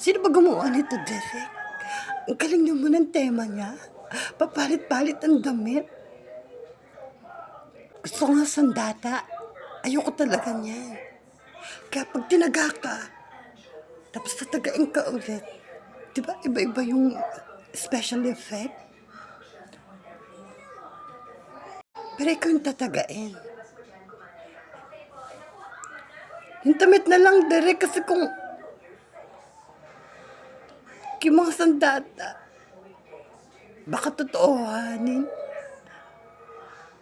Sino ba gumawa nito, Derek? Ang galing naman ng tema niya. Papalit-palit ang damit. Gusto ko nga sandata. Ayoko talaga niyan. Kaya pag tinaga ka, tapos tatagain ka ulit, di ba iba-iba yung special effect? Pero ikaw yung tatagain. Yung damit na lang, Derek, kasi kung yung mga sandata, baka totoohanin.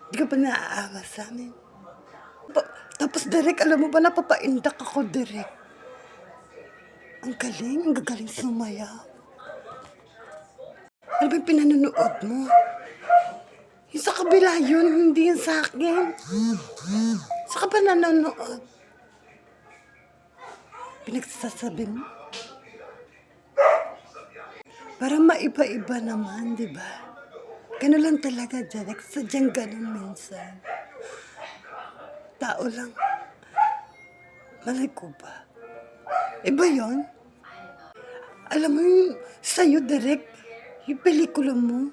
Di ka ba naaawa sa amin? Tapos, Derek, alam mo ba, napapaindak ako, Derek. Ang gagaling sumayaw. Ano ba yung pinanonood mo? Yung sa kabila yun, hindi yun sa akin. Sa ka ba nanonood? Pinagsasabi mo? Para maiba-iba naman, di ba? Gano'n lang talaga, Derek. Sadyang gano'n minsan. Tao lang. Malay ko ba? Iba yun? Alam mo yung sa'yo, Derek, yung pelikula mo,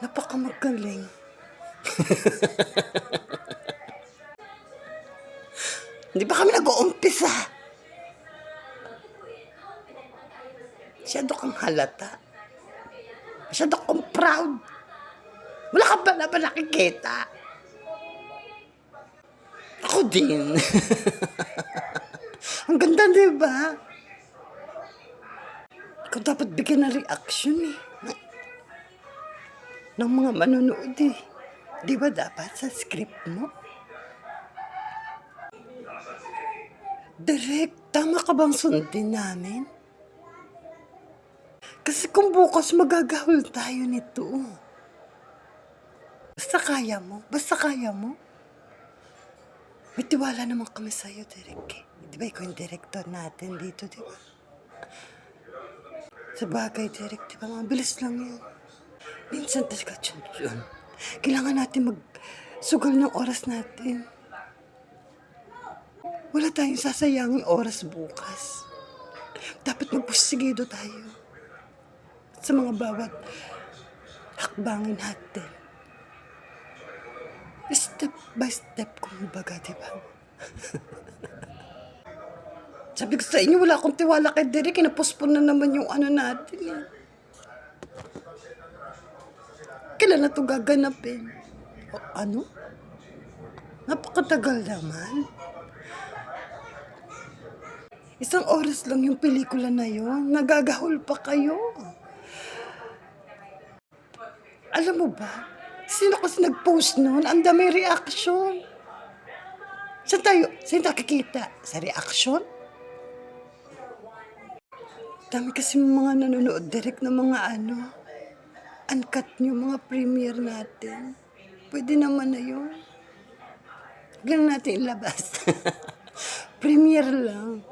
napakamagaling. Hindi pa kami nag-uumpisa. Masyado kang halata. Masyado kang proud. Wala ka ba na ba nakikita? Ako din. Ang ganda, di ba? Ikaw dapat bigyan ng reaction eh. Ng mga manonood eh. Di ba dapat sa script mo? Direk, tama ka bang sundin namin? Kasi kung bukas magagahol tayo nito. Basta kaya mo. Basta kaya mo. May tiwala naman kami sa'yo, Derek. Di ba ikaw yung director natin dito, di ba? Sa bagay, Derek, di ba? Mabilis lang yun. Minsan talaga yun. Kailangan natin magsugal ng oras natin. Wala tayong sasayangin oras bukas. Dapat magpusigido tayo sa mga bawat hakbangin natin. Step by step, kumbaga, di ba? Sabi ko sa inyo, wala akong tiwala kay Derek. Kinapospon na naman yung ano natin eh. Kailan na ito gaganapin? O ano? Napakatagal naman. Isang oras lang yung pelikula na yun. Nagagahol pa kayo. Alam mo ba? Sino kasi nag-post nun? Ang dami reaction. Saan nakikita? Sa reaction? Dami kasi mga nanonood direct na mga uncut nyo, mga premiere natin. Pwede naman na yun. Ganun natin ilabas. Premiere lang.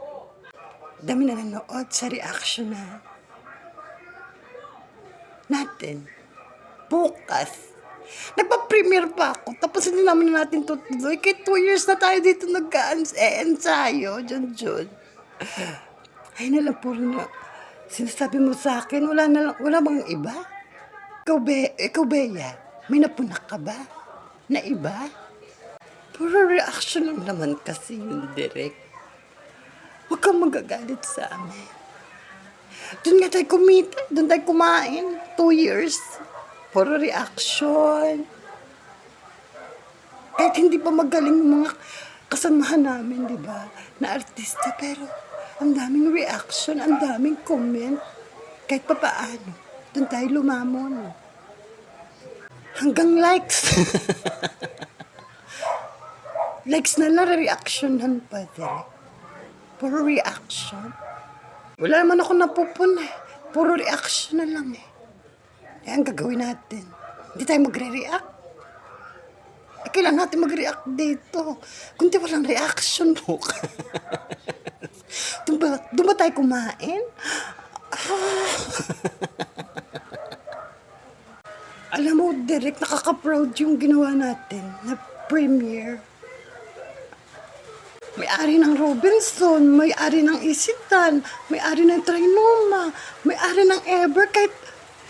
Dami na nanonood sa reaction na natin. Bukas. Nagpa-premiere pa ako. Tapos hindi naman natin tutuloy. Kaya 2 years na tayo dito nag-ensayo. Diyan. Ay nalang puro na. Sinasabi mo sa akin, wala bang iba? Ikaw, Bea, may napunak ka ba? Na iba? Puro reaction lang naman kasi yung direct. Huwag kang magagalit sa amin. Doon nga tayo kumita. Doon tayo kumain. 2 years. Puro reaction. Kahit hindi pa magaling yung mga kasamahan namin, di ba? Na artista. Pero ang daming reaction, ang daming comment. Kahit pa paano. Doon tayo lumamon. Hanggang likes. Likes na lang, reactionan pa, Derek. Puro reaction. Wala naman ako napupun eh. Puro reaction na lang eh. Eh, ang gagawin natin? Hindi tayo magre-react. Eh, kailan natin mag-react dito? Kundi walang reaction mo. Doon ba tayo kumain? Alam mo, Derek, nakaka-proud yung ginawa natin na premiere. May-ari ng Robinson, may-ari ng Isitan, may-ari ng Trinoma, may-ari ng Ever, kahit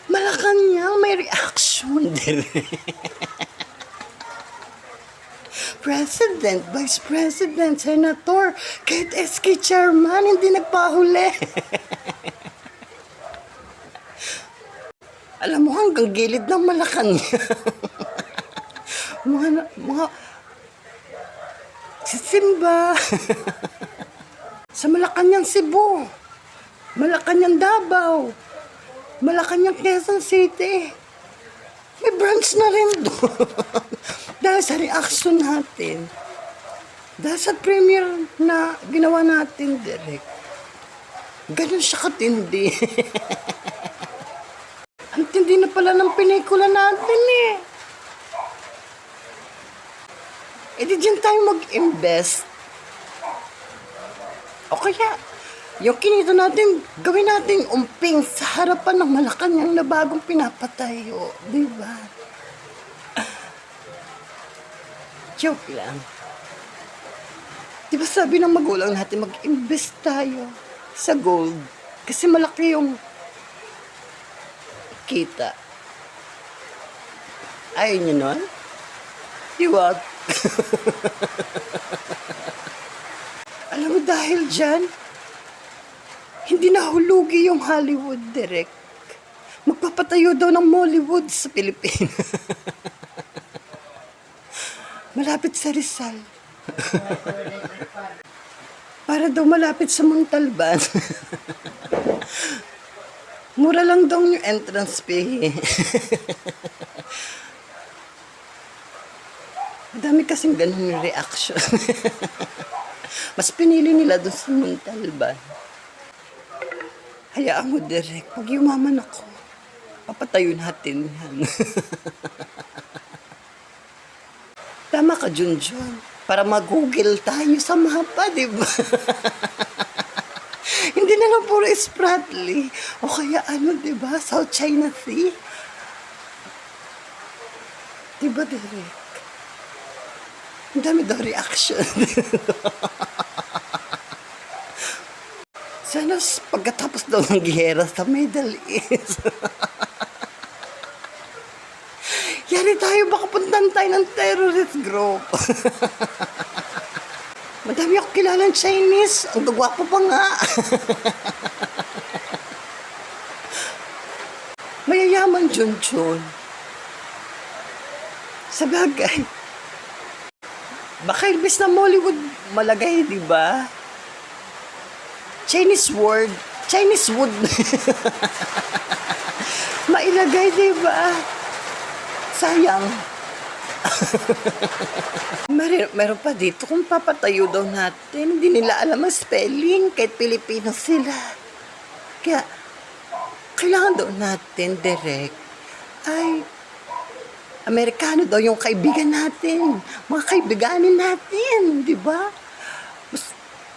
Malacanang may reaction. President, Vice President, Senator, kahit SK Chairman, hindi nagpahuli. Alam mo, hanggang gilid ng Malacanang. mga si Simba. Sa Malacanang, Cebu. Malacanang, Davao. Malacanang, Quezon City. May branch na rin doon. Dahil sa reaction natin. Dahil sa premiere na ginawa natin, Derek. Ganun siya katindi. Ang tindi na pala ng pinikula natin eh. E di dyan tayo mag-invest. O kaya, yung kinita natin, gawin natin umping sa harapan ng Malacanang na bagong pinapatayo. Diba? Joke lang. Diba sabi ng magulang natin, mag-invest tayo sa gold. Kasi malaki yung kita. Ayaw nyo nun? Diba? Alam mo dahil dyan, hindi nahulugi yung Hollywood, Derek. Magpapatayo daw ng Mollywood sa Pilipinas. Malapit sa Rizal. Para daw malapit sa Montalban. Mura lang daw yung entrance fee. Madami kasing ganun yung reaction. Mas pinili nila doon sa Montalban. Hayaan mo, Derek. Pag yumaman ako, papatayo natin yan. Tama ka, Junjun. Para mag-google tayo sa mapa, di ba? Hindi na lang puro Spratly. O kaya ano, di ba? South China Sea. Di ba, Derek? Ang dami daw reaction. Sana pagkatapos daw ng giyera sa Middle East. Yari tayo, baka puntan tayo ng terrorist group. Madami ako kilalang Chinese. Ang gagwapo pa nga. Mayayaman, Junjun. Sa bagay. Baka ilbis na Mollywood malagay, di ba? Chinese word. Chinese wood. Mailagay, di ba? Sayang. Meron pa dito kung papatayo daw natin. Hindi nila alam ang spelling kahit Pilipino sila. Kaya, kailangan daw natin, Derek, ay Amerikano daw yung kaibigan natin. Mga kaibiganin natin, di ba?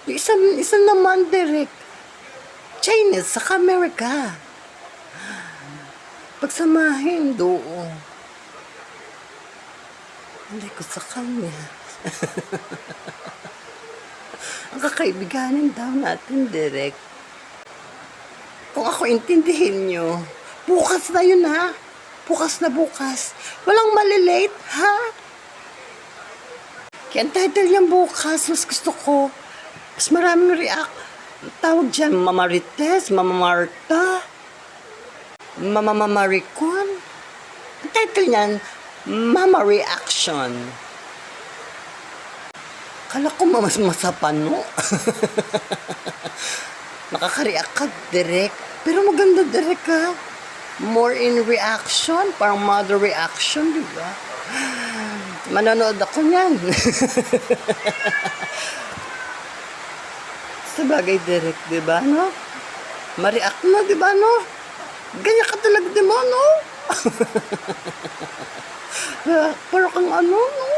Isa naman, Derek. Chinese, saka Amerika. Pagsamahin doon. Hindi ko sa kanya. Ang kakaibiganin daw natin, Derek. Kung ako intindihin nyo, bukas na yun, ha? Bukas na bukas. Walang malilate, ha? Kaya ang title niyang bukas, mas gusto ko. Mas maraming tawag dyan, Mama Rites, Mama Marta, Mama Maricon. Ang title niyan, Mama Reaction. Kala ko mas masapano. Nakaka-react ka, Derek. Pero maganda, Derek, ha? More in reaction, parang mother reaction, di ba? Manonood ako niyan. Sa bagay, Derek, di ba, no? Ma-react na, di ba, no? Ganyan ka talaga, di ba, no? Pero kang ano, no?